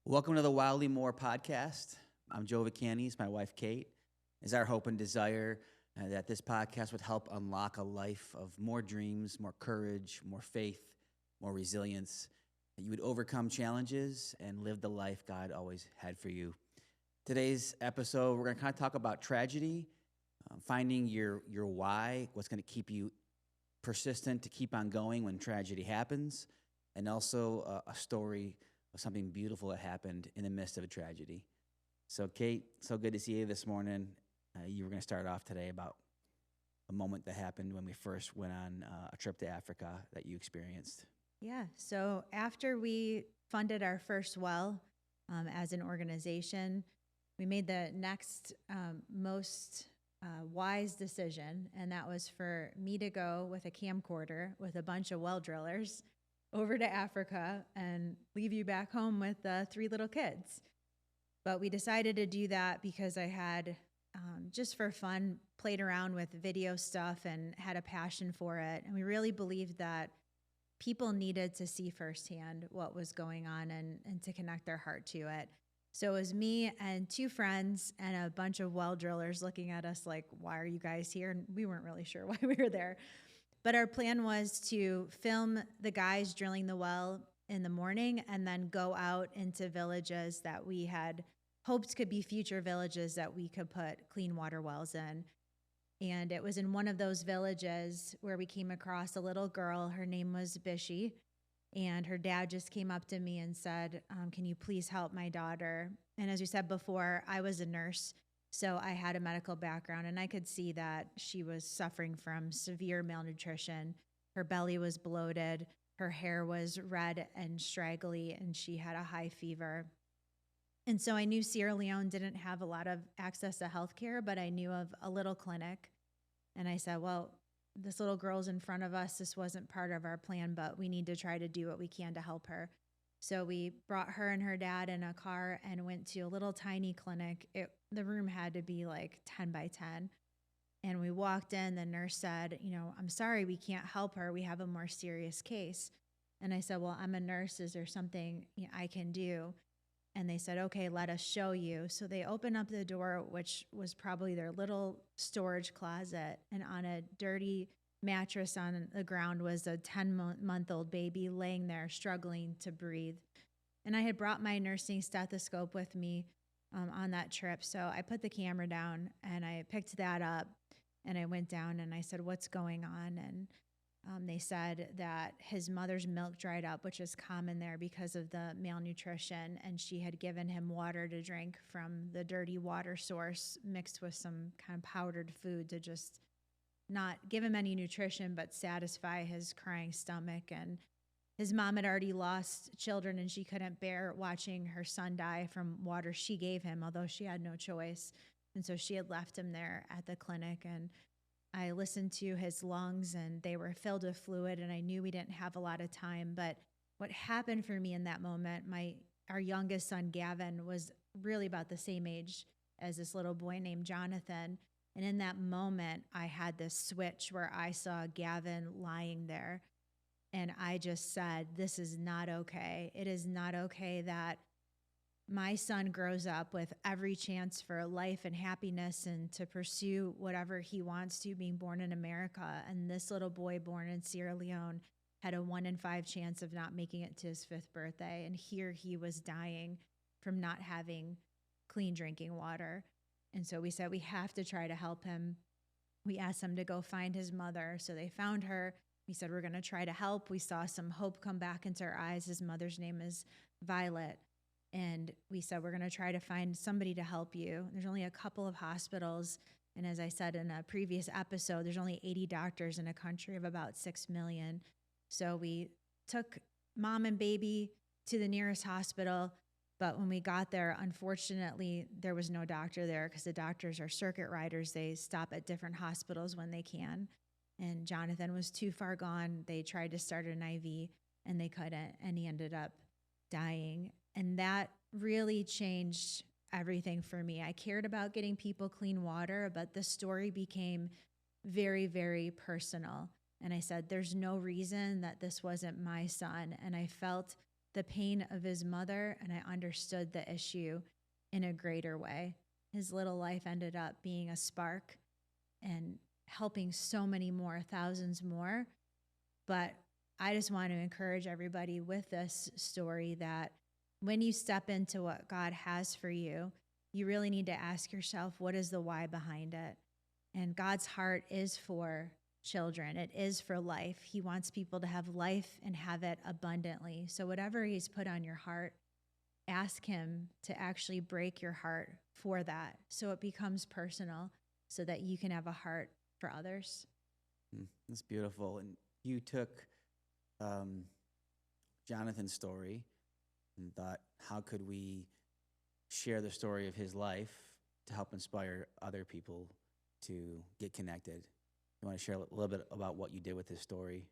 Welcome to the Wildly More podcast. I'm Joe Vicanis. My wife, Kate. It's our hope and desire that this podcast would help unlock a life of more dreams, more courage, more faith, more resilience, that you would overcome challenges and live the life God always had for you. Today's episode, we're going to kind of talk about tragedy, finding your why, what's going to keep you persistent to keep on going when tragedy happens, and also a story of something beautiful that happened in the midst of a tragedy. So, Kate, so good to see you this morning. You were going to start off today about a moment that happened when we first went on a trip to Africa that you experienced. Yeah. So after we funded our first well as an organization, we made the next most wise decision, and that was for me to go with a camcorder with a bunch of well drillers over to Africa and leave you back home with 3 little kids. But we decided to do that because I had, just for fun, played around with video stuff and had a passion for it. And we really believed that people needed to see firsthand what was going on and to connect their heart to it. So it was me and 2 friends and a bunch of well drillers looking at us like, why are you guys here? And we weren't really sure why we were there. But our plan was to film the guys drilling the well in the morning and then go out into villages that we had hoped could be future villages that we could put clean water wells in. And it was in one of those villages where we came across a little girl. Her name was Bishi. And her dad just came up to me and said, can you please help my daughter? And as you said before, I was a nurse. So I had a medical background, and I could see that she was suffering from severe malnutrition. Her belly was bloated, her hair was red and straggly, and she had a high fever. And so I knew Sierra Leone didn't have a lot of access to healthcare, but I knew of a little clinic. And I said, well, this little girl's in front of us. This wasn't part of our plan, but we need to try to do what we can to help her. So we brought her and her dad in a car and went to a little tiny clinic. The room had to be like 10 by 10. And we walked in, the nurse said, I'm sorry, we can't help her. We have a more serious case. And I said, well, I'm a nurse. Is there something I can do? And they said, okay, let us show you. So they opened up the door, which was probably their little storage closet. And on a dirty mattress on the ground was a 10-month-old baby laying there struggling to breathe. And I had brought my nursing stethoscope with me on that trip. So I put the camera down and I picked that up and I went down and I said, what's going on? And they said that his mother's milk dried up, which is common there because of the malnutrition, and she had given him water to drink from the dirty water source mixed with some kind of powdered food to just not give him any nutrition but satisfy his crying stomach. And his mom had already lost children, and she couldn't bear watching her son die from water she gave him, although she had no choice. And so she had left him there at the clinic, and I listened to his lungs and they were filled with fluid, and I knew we didn't have a lot of time. But what happened for me in that moment, our youngest son, Gavin, was really about the same age as this little boy named Jonathan. And in that moment, I had this switch where I saw Gavin lying there. And I just said, this is not okay. It is not okay that my son grows up with every chance for life and happiness and to pursue whatever he wants to, being born in America. And this little boy born in Sierra Leone had a 1 in 5 chance of not making it to his 5th birthday. And here he was dying from not having clean drinking water. And so we said, we have to try to help him. We asked them to go find his mother. So they found her. We said, we're going to try to help. We saw some hope come back into our eyes. His mother's name is Violet. And we said, we're going to try to find somebody to help you. There's only a couple of hospitals. And as I said in a previous episode, there's only 80 doctors in a country of about 6 million. So we took mom and baby to the nearest hospital. But when we got there, unfortunately, there was no doctor there because the doctors are circuit riders. They stop at different hospitals when they can. And Jonathan was too far gone. They tried to start an IV and they couldn't. And he ended up dying. And that really changed everything for me. I cared about getting people clean water, but the story became very, very personal. And I said, there's no reason that this wasn't my son. And I felt the pain of his mother, and I understood the issue in a greater way. His little life ended up being a spark and helping so many more, thousands more. But I just want to encourage everybody with this story that when you step into what God has for you, you really need to ask yourself, what is the why behind it? And God's heart is for children. It is for life. He wants people to have life and have it abundantly. So whatever he's put on your heart, ask him to actually break your heart for that so it becomes personal so that you can have a heart for others. That's beautiful. And you took Jonathan's story and thought, how could we share the story of his life to help inspire other people to get connected? You want to share a little bit about what you did with his story?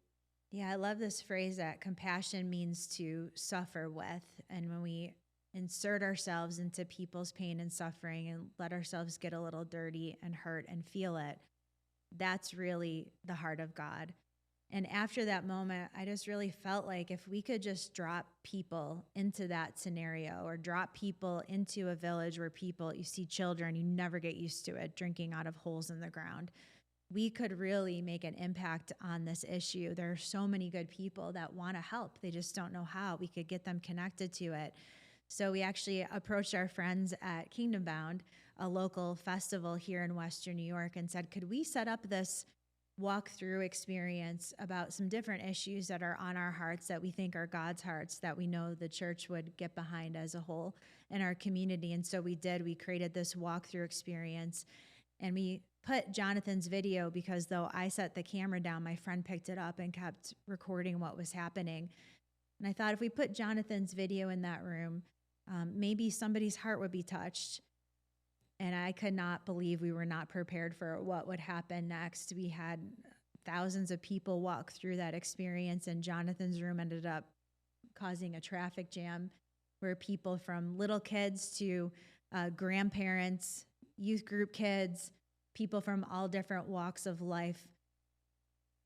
Yeah, I love this phrase that compassion means to suffer with. And when we insert ourselves into people's pain and suffering and let ourselves get a little dirty and hurt and feel it, that's really the heart of God. And after that moment, I just really felt like if we could just drop people into that scenario or drop people into a village where you see children, you never get used to it, drinking out of holes in the ground, we could really make an impact on this issue. There are so many good people that want to help. They just don't know how. We could get them connected to it. So we actually approached our friends at Kingdom Bound, a local festival here in Western New York, and said, could we set up this walkthrough experience about some different issues that are on our hearts that we think are God's hearts that we know the church would get behind as a whole in our community. And so we did. We created this walkthrough experience, and we put Jonathan's video because though I set the camera down, my friend picked it up and kept recording what was happening. And I thought if we put Jonathan's video in that room, maybe somebody's heart would be touched. And I could not believe we were not prepared for what would happen next. We had thousands of people walk through that experience, and Jonathan's room ended up causing a traffic jam where people from little kids to grandparents, youth group kids, people from all different walks of life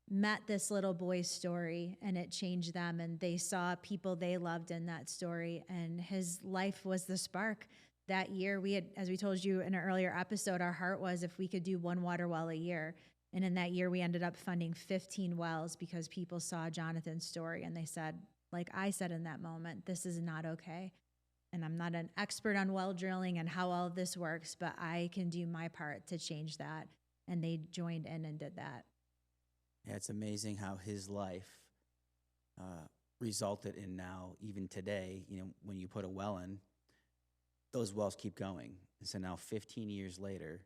met this little boy's story, and it changed them, and they saw people they loved in that story, and his life was the spark. That year, we had, as we told you in an earlier episode, our heart was if we could do one water well a year. And in that year, we ended up funding 15 wells because people saw Jonathan's story and they said, like I said in that moment, this is not okay. And I'm not an expert on well drilling and how all of this works, but I can do my part to change that. And they joined in and did that. Yeah, it's amazing how his life resulted in now, even today, when you put a well in, those wells keep going. And so now 15 years later,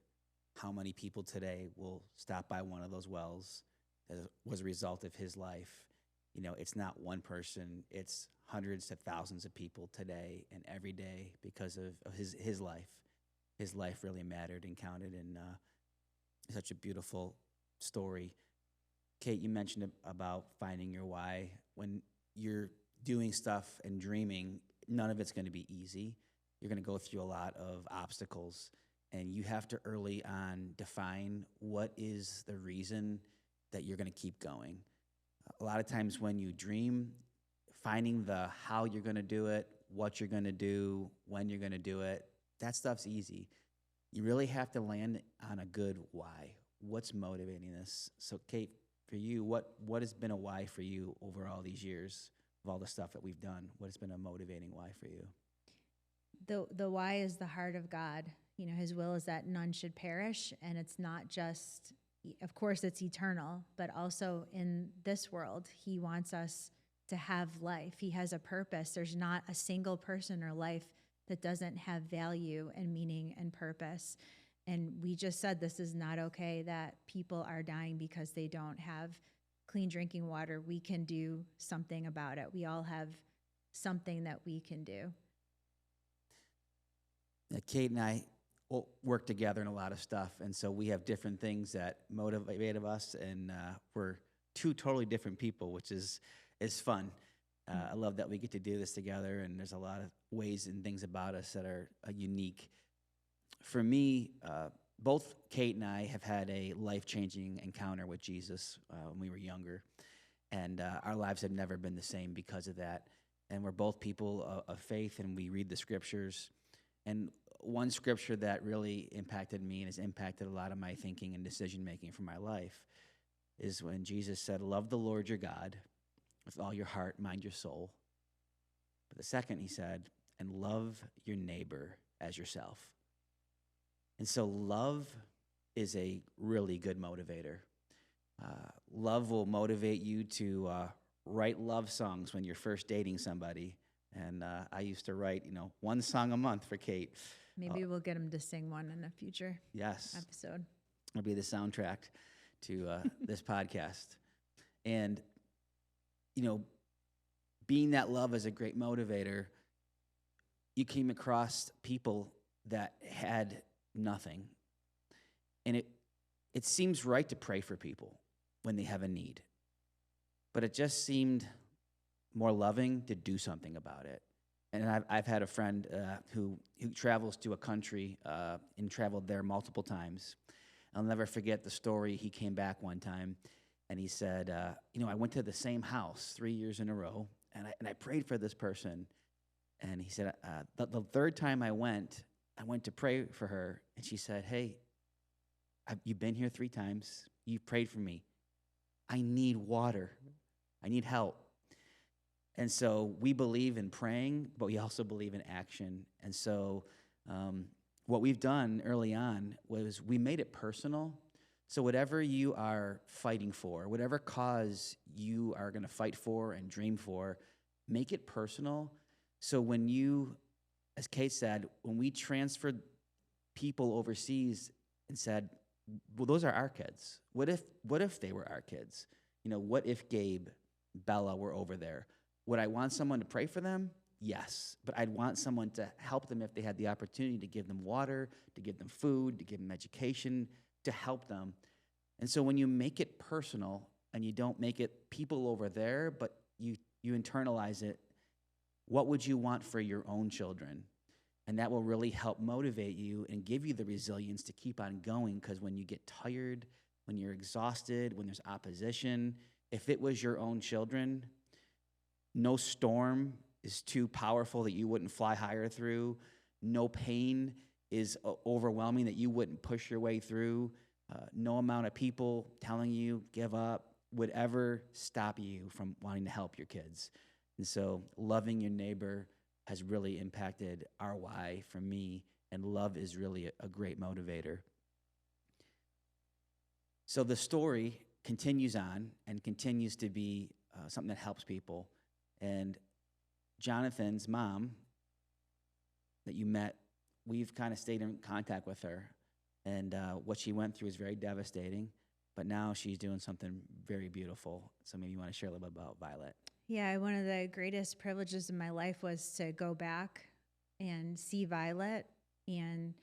how many people today will stop by one of those wells as was a result of his life? It's not one person, it's hundreds of thousands of people today and every day because of his life. His life really mattered and counted, and such a beautiful story. Kate, you mentioned about finding your why. When you're doing stuff and dreaming, none of it's going to be easy. You're going to go through a lot of obstacles, and you have to early on define what is the reason that you're going to keep going. A lot of times when you dream, finding the how you're going to do it, what you're going to do, when you're going to do it, that stuff's easy. You really have to land on a good why. What's motivating this? So, Kate, for you, what has been a why for you over all these years of all the stuff that we've done? What has been a motivating why for you? The why is the heart of God. His will is that none should perish. And it's not just, of course, it's eternal, but also in this world, he wants us to have life. He has a purpose. There's not a single person or life that doesn't have value and meaning and purpose. And we just said this is not okay that people are dying because they don't have clean drinking water. We can do something about it. We all have something that we can do. Kate and I work together in a lot of stuff, and so we have different things that motivate us, and we're two totally different people, which is fun. I love that we get to do this together, and there's a lot of ways and things about us that are unique. For me, both Kate and I have had a life-changing encounter with Jesus when we were younger, and our lives have never been the same because of that. and we're both people of faith, and we read the scriptures. And one scripture that really impacted me and has impacted a lot of my thinking and decision making for my life is when Jesus said, "Love the Lord your God with all your heart, mind, your soul." But the second, he said, "And love your neighbor as yourself." And so love is a really good motivator. Love will motivate you to write love songs when you're first dating somebody. And I used to write, one song a month for Kate. Maybe we'll get him to sing one in a future Yes, episode. it'll be the soundtrack to this podcast. And, being that love is a great motivator, you came across people that had nothing. And it seems right to pray for people when they have a need. But it just seemed more loving to do something about it. And I've had a friend who travels to a country and traveled there multiple times. I'll never forget the story. He came back one time, and he said, I went to the same house 3 years in a row, and I prayed for this person. And he said, the third time I went to pray for her, and she said, "Hey, you've been here 3 times. You've prayed for me. I need water. I need help." And so we believe in praying, but we also believe in action. And so what we've done early on was we made it personal. So whatever you are fighting for, whatever cause you are going to fight for and dream for, make it personal. So when you, as Kate said, when we transferred people overseas and said, well, those are our kids. What if they were our kids? What if Gabe, Bella were over there? Would I want someone to pray for them? Yes. But I'd want someone to help them if they had the opportunity to give them water, to give them food, to give them education, to help them. And so when you make it personal and you don't make it people over there, but you internalize it, what would you want for your own children? And that will really help motivate you and give you the resilience to keep on going, because when you get tired, when you're exhausted, when there's opposition, if it was your own children, no storm is too powerful that you wouldn't fly higher through. No pain is overwhelming that you wouldn't push your way through. No amount of people telling you give up would ever stop you from wanting to help your kids. And so loving your neighbor has really impacted our why for me, and love is really a great motivator. So the story continues on and continues to be something that helps people. And Jonathan's mom that you met, we've kind of stayed in contact with her. And what she went through is very devastating, but now she's doing something very beautiful. So maybe you want to share a little bit about Violet. Yeah, one of the greatest privileges in my life was to go back and see Violet. And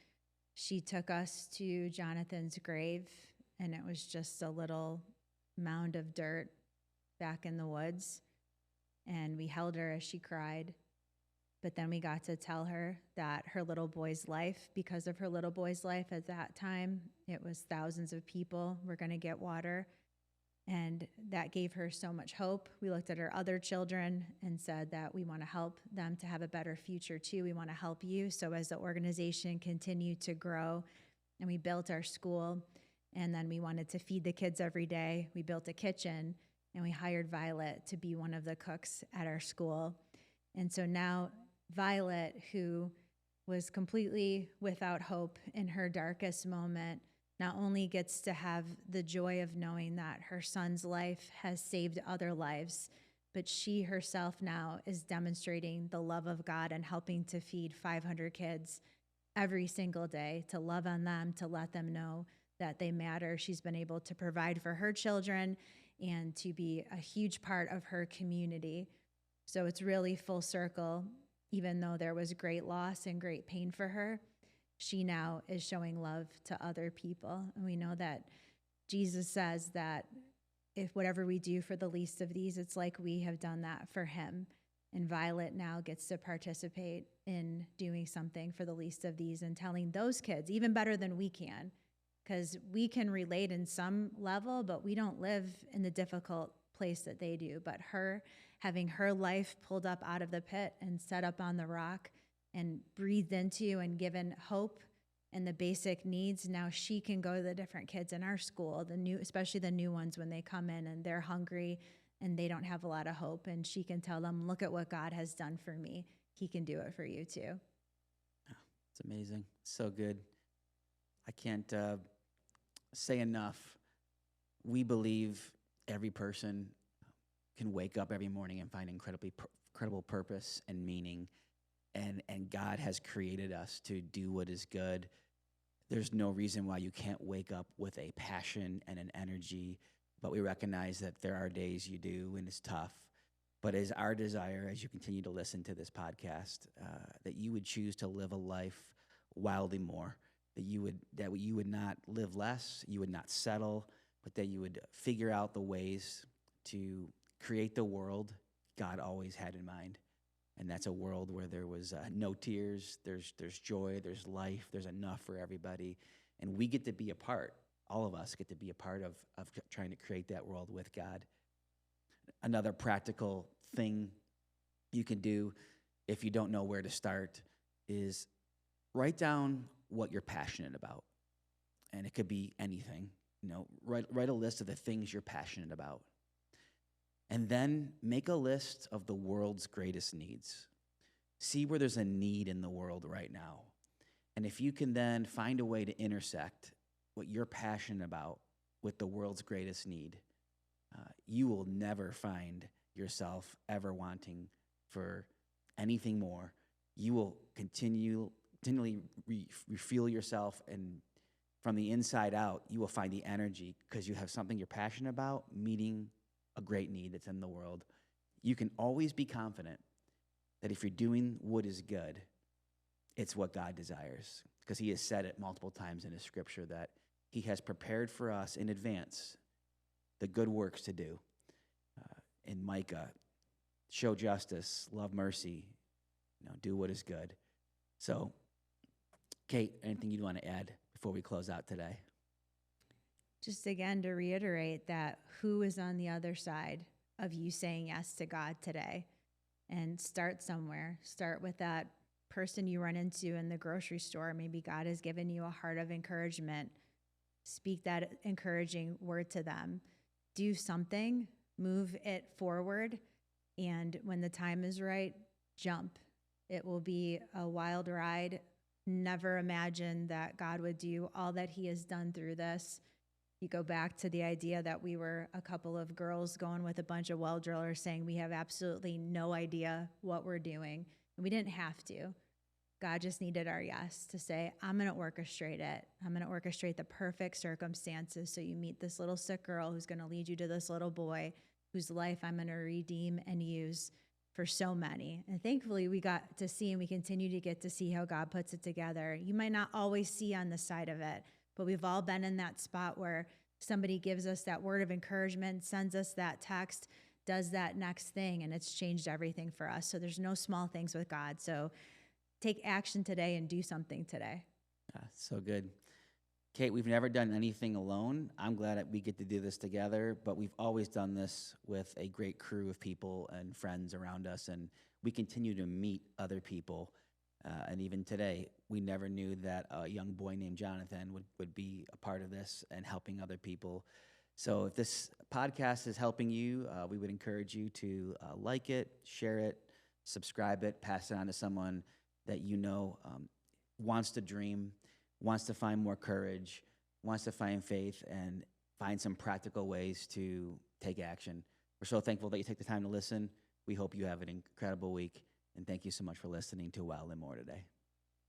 she took us to Jonathan's grave, and it was just a little mound of dirt back in the woods. And we held her as she cried. But then we got to tell her that her little boy's life, because of her little boy's life at that time, it was thousands of people were going to get water. And that gave her so much hope. We looked at her other children and said that we want to help them to have a better future too. We want to help you. So as the organization continued to grow and we built our school, and then we wanted to feed the kids every day, we built a kitchen and we hired Violet to be one of the cooks at our school. And so now Violet, who was completely without hope in her darkest moment, not only gets to have the joy of knowing that her son's life has saved other lives, but she herself now is demonstrating the love of God and helping to feed 500 kids every single day, to love on them, to let them know that they matter. She's been able to provide for her children and to be a huge part of her community. So it's really full circle. Even though there was great loss and great pain for her, she now is showing love to other people. And we know that Jesus says that if whatever we do for the least of these, it's like we have done that for him. And Violet now gets to participate in doing something for the least of these and telling those kids, even better than we can, because we can relate in some level, but we don't live in the difficult place that they do, but her having her life pulled up out of the pit and set up on the rock and breathed into and given hope and the basic needs. Now she can go to the different kids in our school, especially the new ones when they come in and they're hungry and they don't have a lot of hope. And she can tell them, look at what God has done for me. He can do it for you too. It's amazing. So good. I can't say enough. We believe every person can wake up every morning and find incredible purpose and meaning. And God has created us to do what is good. There's no reason why you can't wake up with a passion and an energy, but we recognize that there are days you do and it's tough. But it is our desire, as you continue to listen to this podcast, that you would choose to live a life wildly more, that you would not live less, you would not settle, but that you would figure out the ways to create the world God always had in mind. And that's a world where there was no tears, there's joy, there's life, there's enough for everybody. And we get to be a part, all of us get to be a part of trying to create that world with God. Another practical thing you can do if you don't know where to start is write down what you're passionate about. And it could be anything. Write a list of the things you're passionate about. And then make a list of the world's greatest needs. See where there's a need in the world right now. And if you can then find a way to intersect what you're passionate about with the world's greatest need, you will never find yourself ever wanting for anything more. You will continually refuel yourself, and from the inside out, you will find the energy because you have something you're passionate about, meeting a great need that's in the world. You can always be confident that if you're doing what is good, it's what God desires, because he has said it multiple times in his scripture that he has prepared for us in advance the good works to do. In Micah, show justice, love mercy, do what is good. So, Kate, anything you'd want to add before we close out today? Just again to reiterate that who is on the other side of you saying yes to God today, and start somewhere. Start with that person you run into in the grocery store. Maybe God has given you a heart of encouragement. Speak that encouraging word to them. Do something, move it forward, and when the time is right, jump. It will be a wild ride. Never imagine that God would do all that he has done through this. You go back to the idea that we were a couple of girls going with a bunch of well drillers saying we have absolutely no idea what we're doing, and we didn't have to. God just needed our yes to say, I'm going to orchestrate it. I'm going to orchestrate the perfect circumstances so you meet this little sick girl who's going to lead you to this little boy whose life I'm going to redeem and use for so many. And thankfully, we got to see, and we continue to get to see how God puts it together. You might not always see on the side of it, but we've all been in that spot where somebody gives us that word of encouragement, sends us that text, does that next thing, and it's changed everything for us. So there's no small things with God. So take action today and do something today. So good. Kate, we've never done anything alone. I'm glad that we get to do this together, but we've always done this with a great crew of people and friends around us, and we continue to meet other people. And even today, we never knew that a young boy named Jonathan would be a part of this and helping other people. So if this podcast is helping you, we would encourage you to like it, share it, subscribe it, pass it on to someone that you know wants to dream, wants to find more courage, wants to find faith, and find some practical ways to take action. We're so thankful that you take the time to listen. We hope you have an incredible week, and thank you so much for listening to Wildly More today.